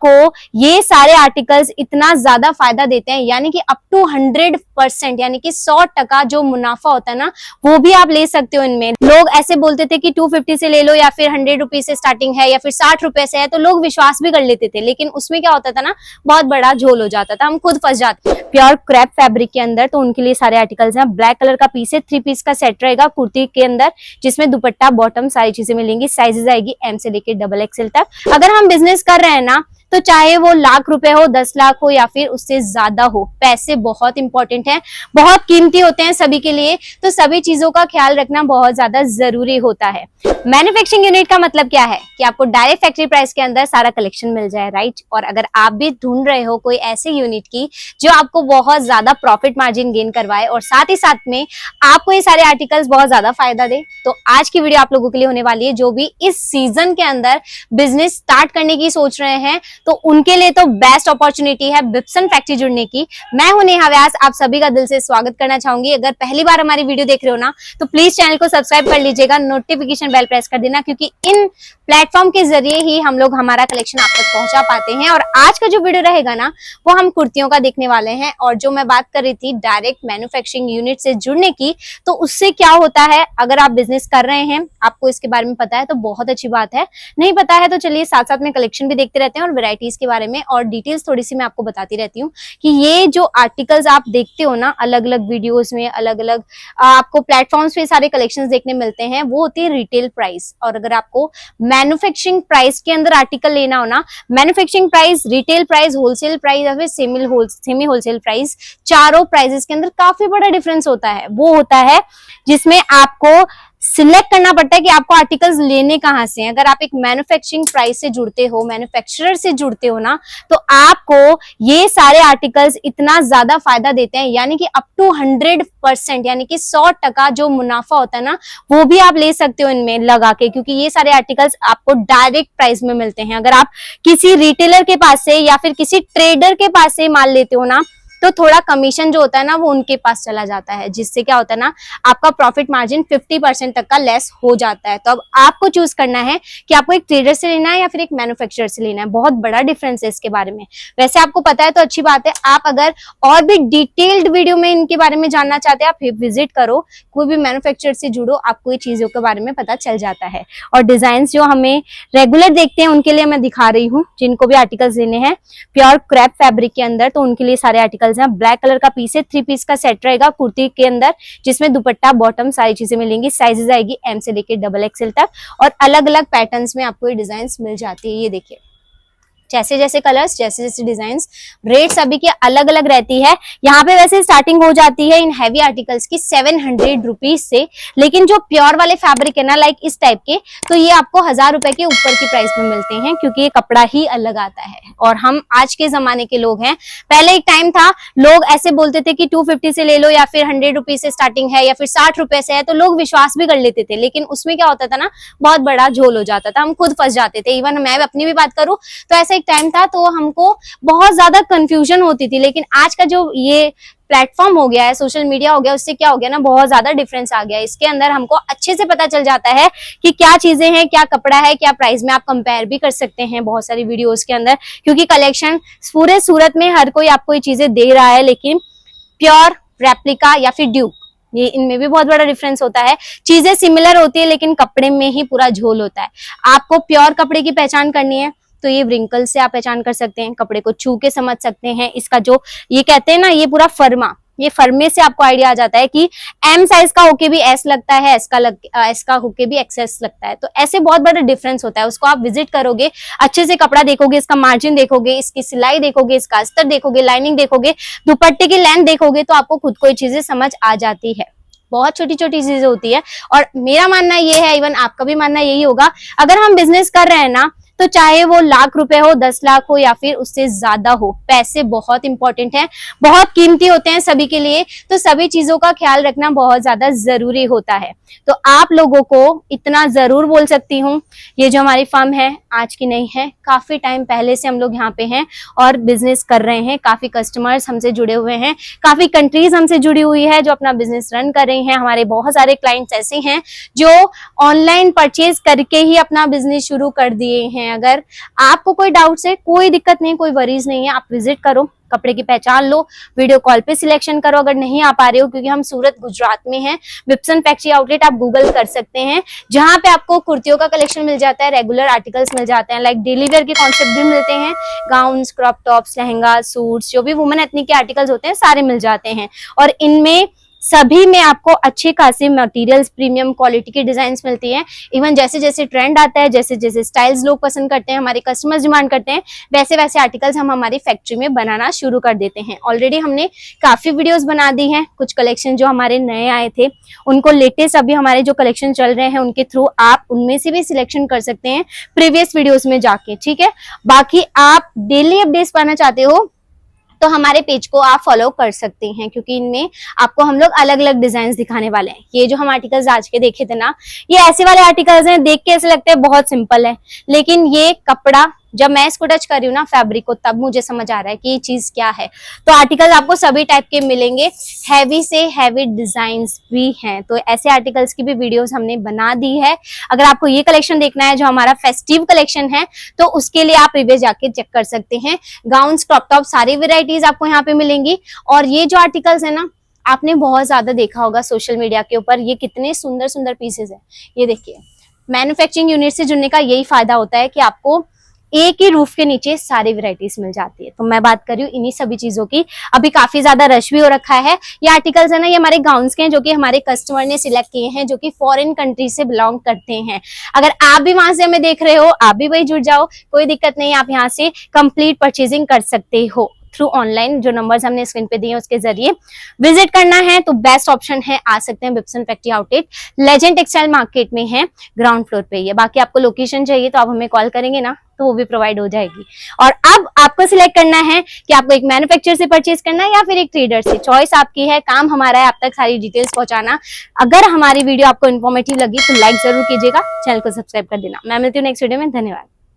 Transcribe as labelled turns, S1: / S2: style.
S1: आपको ये सारे आर्टिकल्स इतना ज्यादा फायदा देते हैं, यानी कि अप टू 100%, यानी कि 100% जो मुनाफा होता है ना वो भी आप ले सकते हो इनमें। लोग ऐसे बोलते थे कि 250 से ले लो या फिर 100 रुपीज से स्टार्टिंग है या फिर 60 रुपए से है, तो लोग विश्वास भी कर लेते थे, लेकिन उसमें क्या होता था ना, बहुत बड़ा झोल हो जाता था, हम खुद फंस जाते। प्योर क्रैप फैब्रिक के अंदर तो उनके लिए सारे आर्टिकल्स हैं। ब्लैक कलर का पीस है, 3 पीस का सेट रहेगा कुर्ती के अंदर, जिसमें दुपट्टा बॉटम सारी चीजें मिलेंगी। साइजेस आएगी एम से लेकर डबल एक्सएल तक। अगर हम बिजनेस कर रहे हैं ना, तो चाहे वो लाख रुपए हो, 10 लाख हो या फिर उससे ज्यादा हो, पैसे बहुत इंपॉर्टेंट हैं, बहुत कीमती होते हैं सभी के लिए, तो सभी चीजों का ख्याल रखना बहुत ज्यादा जरूरी होता है। मैन्युफैक्चरिंग यूनिट का मतलब क्या है कि आपको डायरेक्ट फैक्ट्री प्राइस के अंदर सारा कलेक्शन मिल जाए, राइट। और अगर आप भी ढूंढ रहे हो कोई ऐसे यूनिट की जो आपको बहुत ज्यादा प्रॉफिट मार्जिन गेन करवाए और साथ ही साथ में आपको ये सारे आर्टिकल्स बहुत ज्यादा फायदा दे, तो आज की वीडियो आप लोगों के लिए होने वाली है। जो भी इस सीजन के अंदर बिजनेस स्टार्ट करने की सोच रहे हैं, तो उनके लिए तो बेस्ट अपॉर्चुनिटी है विप्सन फैक्ट्री जुड़ने की। मैं हूं नेहा व्यास, आप सभी का दिल से स्वागत करना चाहूंगी। अगर पहली बार हमारी वीडियो देख रहे हो ना, तो प्लीज चैनल को सब्सक्राइब कर लीजिएगा, नोटिफिकेशन बेल प्रेस कर देना, क्योंकि इन प्लेटफॉर्म के जरिए ही हम लोग हमारा कलेक्शन आप तक पहुंचा पाते हैं। और आज का जो वीडियो रहेगा ना, वो हम कुर्तियों का देखने वाले हैं। और जो मैं बात कर रही थी डायरेक्ट मैन्युफैक्चरिंग यूनिट से जुड़ने की, तो उससे क्या होता है, अगर आप बिजनेस कर रहे हैं, आपको इसके बारे में पता है तो बहुत अच्छी बात है, नहीं पता है तो चलिए साथ साथ में कलेक्शन भी देखते रहते हैं और वैरायटीज के बारे में और डिटेल्स थोड़ी सी मैं आपको बताती रहती हूँ कि ये जो आर्टिकल्स आप देखते हो ना, अलग अलग वीडियोस में, अलग अलग आपको प्लेटफॉर्म्स पे सारे कलेक्शंस देखने मिलते हैं, वो होती है रिटेल प्राइस। और अगर आपको मैन्युफैक्चरिंग प्राइस के अंदर आर्टिकल लेना हो ना, manufacturing price, retail price, wholesale price या फिर सेमी होलसेल प्राइस, चारों प्राइसेस के अंदर काफी बड़ा डिफरेंस होता है। वो होता है जिसमें आपको सिलेक्ट करना पड़ता है कि आपको आर्टिकल्स लेने कहां से हैं। अगर आप एक मैन्युफैक्चरिंग प्राइस से जुड़ते हो, मैन्युफैक्चरर से जुड़ते हो ना, तो आपको ये सारे आर्टिकल्स इतना ज्यादा फायदा देते हैं, यानी कि अप टू 100%, यानी कि 100% जो मुनाफा होता है ना वो भी आप ले सकते हो इनमें लगा के, क्योंकि ये सारे आर्टिकल्स आपको डायरेक्ट प्राइस में मिलते हैं। अगर आप किसी रिटेलर के पास से या फिर किसी ट्रेडर के पास से माल लेते हो ना, तो थोड़ा कमीशन जो होता है ना वो उनके पास चला जाता है, जिससे क्या होता है ना, आपका प्रॉफिट मार्जिन 50% तक का लेस हो जाता है। तो अब आपको चूज करना है कि आपको एक ट्रेडर से लेना है या फिर एक मैन्युफैक्चरर से लेना है। बहुत बड़ा डिफरेंस है इसके बारे में। वैसे आपको पता है तो अच्छी बात है। आप अगर और भी डिटेल्ड वीडियो में इनके बारे में जानना चाहते हैं, आप विजिट करो, कोई भी मैन्युफैक्चरर से जुड़ो, आपको ये चीजों के बारे में पता चल जाता है। और डिजाइन जो हमें रेगुलर देखते हैं उनके लिए मैं दिखा रही हूँ, जिनको भी आर्टिकल्स लेने हैं प्योर क्रैप फैब्रिक के अंदर, तो उनके लिए सारे आर्टिकल्स हैं। ब्लैक कलर का पीस है, 3 पीस का सेट रहेगा कुर्ती के अंदर, जिसमें दुपट्टा बॉटम सारी चीजें मिलेंगी। साइजेस आएगी एम से लेकर डबल एक्सएल तक, और अलग अलग पैटर्न्स में आपको ये डिजाइन्स मिल जाती है। ये देखिए, जैसे जैसे कलर्स, जैसे जैसे डिजाइन्स, रेट सभी की अलग अलग रहती है। यहाँ पे वैसे स्टार्टिंग हो जाती है इन हैवी आर्टिकल्स की 700 रुपीज से, लेकिन जो प्योर वाले फैब्रिक है ना, लाइक इस टाइप के, तो ये आपको 1000 रुपए के ऊपर की प्राइस में मिलते हैं, क्योंकि ये कपड़ा ही अलग आता है। और हम आज के जमाने के लोग हैं। पहले एक टाइम था, लोग ऐसे बोलते थे कि 250 से ले लो या फिर 100 रुपीज से स्टार्टिंग है या फिर 60 रुपए से है, तो लोग विश्वास भी कर लेते थे, लेकिन उसमें क्या होता था ना, बहुत बड़ा झोल हो जाता था, हम खुद फंस जाते थे। इवन मैं अपनी भी बात करूं तो ऐसा एक टाइम था, तो हमको बहुत ज्यादा कंफ्यूजन होती थी। लेकिन आज का जो ये प्लेटफॉर्म हो गया है, सोशल मीडिया हो गया, उससे क्या हो गया ना, बहुत ज्यादा डिफरेंस आ गया है। इसके अंदर हमको अच्छे से पता चल जाता है कि क्या चीजें हैं, क्या कपड़ा है, क्या प्राइस में। आप कंपेयर भी कर सकते हैं बहुत सारी वीडियोस के अंदर, क्योंकि कलेक्शन पूरे सूरत में हर कोई आपको ये चीजें दे रहा है, लेकिन प्योर, रेप्लिका या फिर ड्यूक, ये इनमें भी बहुत बड़ा डिफरेंस होता है। चीजें सिमिलर होती है, लेकिन कपड़े में ही पूरा झोल होता है। आपको प्योर कपड़े की पहचान करनी है तो ये व्रिंकल से आप पहचान कर सकते हैं, कपड़े को छू के समझ सकते हैं। इसका जो ये कहते हैं ना, ये पूरा फर्मा, ये फर्मे से आपको आइडिया आ जाता है कि एम साइज का होके भी एस लगता है, एस का होके भी एक्सएस लगता है। तो ऐसे बहुत बड़ा डिफरेंस होता है। उसको आप विजिट करोगे, अच्छे से कपड़ा देखोगे, इसका मार्जिन देखोगे, इसकी सिलाई देखोगे, इसका अस्तर देखोगे, लाइनिंग देखोगे, दुपट्टे की लेंथ देखोगे, तो आपको खुद को ये चीजें समझ आ जाती है। बहुत छोटी छोटी चीजें होती है। और मेरा मानना ये है, इवन आपका भी मानना यही होगा, अगर हम बिजनेस कर रहे हैं ना, तो चाहे वो लाख रुपए हो, 10 लाख हो या फिर उससे ज्यादा हो, पैसे बहुत इंपॉर्टेंट हैं, बहुत कीमती होते हैं सभी के लिए, तो सभी चीजों का ख्याल रखना बहुत ज्यादा जरूरी होता है। तो आप लोगों को इतना जरूर बोल सकती हूँ, ये जो हमारी फर्म है आज की नहीं है, काफी टाइम पहले से हम लोग यहाँ पे हैं और बिजनेस कर रहे हैं। काफी कस्टमर्स हमसे जुड़े हुए हैं, काफी कंट्रीज हमसे जुड़ी हुई है जो अपना बिजनेस रन कर रही हैं। हमारे बहुत सारे क्लाइंट्स ऐसे हैं जो ऑनलाइन परचेज करके ही अपना बिजनेस शुरू कर दिए हैं। हैं। अगर आपको कोई डाउट्स है, कोई दिक्कत नहीं, कोई वरीज नहीं है, आप विजिट करो, कपड़े की पहचान लो, वीडियो कॉल पे सिलेक्शन करो। अगर नहीं आ पा रहे हो, क्योंकि हम सूरत गुजरात में हैं, विप्सन फैक्ट्री आउटलेट आप गूगल कर सकते हैं, जहां पे आपको कुर्तियों का कलेक्शन मिल जाता है, रेगुलर आर्टिकल्स मिल जाते हैं, लाइक डेली वेयर के कॉन्सेप्ट भी मिलते हैं, gowns, crop tops, lehenga, suits, जो भी वुमेन एथनिक के आर्टिकल्स होते हैं सारे मिल जाते हैं। और इनमें सभी में आपको अच्छे खासे मटेरियल्स, प्रीमियम क्वालिटी की डिजाइन्स मिलती हैं। इवन जैसे जैसे ट्रेंड आता है, जैसे जैसे स्टाइल्स लोग पसंद करते हैं, हमारे कस्टमर्स डिमांड करते हैं, वैसे वैसे आर्टिकल्स हम हमारी फैक्ट्री में बनाना शुरू कर देते हैं। ऑलरेडी हमने काफी वीडियोस बना दी हैं, कुछ कलेक्शन जो हमारे नए आए थे उनको लेटेस्ट अभी हमारे जो कलेक्शन चल रहे हैं उनके थ्रू आप उनमें से भी सिलेक्शन कर सकते हैं प्रीवियस वीडियोस में जाके, ठीक है। बाकी आप डेली अपडेट्स पाना चाहते हो तो हमारे पेज को आप फॉलो कर सकते हैं, क्योंकि इनमें आपको हम लोग अलग अलग डिजाइन दिखाने वाले हैं। ये जो हम आर्टिकल्स आज के देखे थे ना, ये ऐसे वाले आर्टिकल्स हैं, देख के ऐसे लगते हैं बहुत सिंपल है, लेकिन ये कपड़ा जब मैं इसको टच कर रही हूँ ना फैब्रिक को, तब मुझे समझ आ रहा है कि ये चीज क्या है। तो आर्टिकल्स आपको सभी टाइप के मिलेंगे, हैवी से हैवी डिजाइन्स भी हैं, तो ऐसे आर्टिकल्स की भी वीडियोस हमने बना दी है। अगर आपको ये कलेक्शन देखना है जो हमारा फेस्टिव कलेक्शन है, तो उसके लिए आप प्रीवियस जाके चेक कर सकते हैं। गाउन्स, क्रॉप टॉप, सारी वेराइटीज आपको यहाँ पे मिलेंगी। और ये जो आर्टिकल्स है ना, आपने बहुत ज्यादा देखा होगा सोशल मीडिया के ऊपर, ये कितने सुंदर सुंदर पीसेज है। ये देखिए, मैन्युफैक्चरिंग यूनिट से जुड़ने का यही फायदा होता है कि आपको एक ही रूफ के नीचे सारी वैरायटीज मिल जाती है। तो मैं बात कर रही हूँ इन्हीं सभी चीजों की। अभी काफी ज्यादा रश भी हो रखा है। ये आर्टिकल्स है ना, ये हमारे गाउन्स के हैं, जो कि हमारे कस्टमर ने सिलेक्ट किए हैं, जो कि फॉरेन कंट्री से बिलोंग करते हैं। अगर आप भी वहां से हमें देख रहे हो, आप भी वही जुड़ जाओ, कोई दिक्कत नहीं, आप यहाँ से कंप्लीट परचेजिंग कर सकते हो थ्रू ऑनलाइन। जो नंबर्स हमने स्क्रीन पे दिए उसके जरिए विजिट करना है तो बेस्ट ऑप्शन है, आ सकते हैं Vipson factory outlet, legend textile market में है, ग्राउंड फ्लोर पे ही है। बाकी आपको लोकेशन चाहिए तो आप हमें कॉल करेंगे ना, तो वो भी प्रोवाइड हो जाएगी। और अब आपको सिलेक्ट करना है कि आपको एक मैन्युफैक्चरर से परचेज करना है या फिर एक ट्रेडर से, चॉइस आपकी है, काम हमारा है आप तक सारी डिटेल्स पहुंचाना। अगर हमारी वीडियो आपको इन्फॉर्मेटिव लगी तो लाइक जरूर कीजिएगा, चैनल को सब्सक्राइब कर देना। मैं मिलती हूँ नेक्स्ट वीडियो में, धन्यवाद।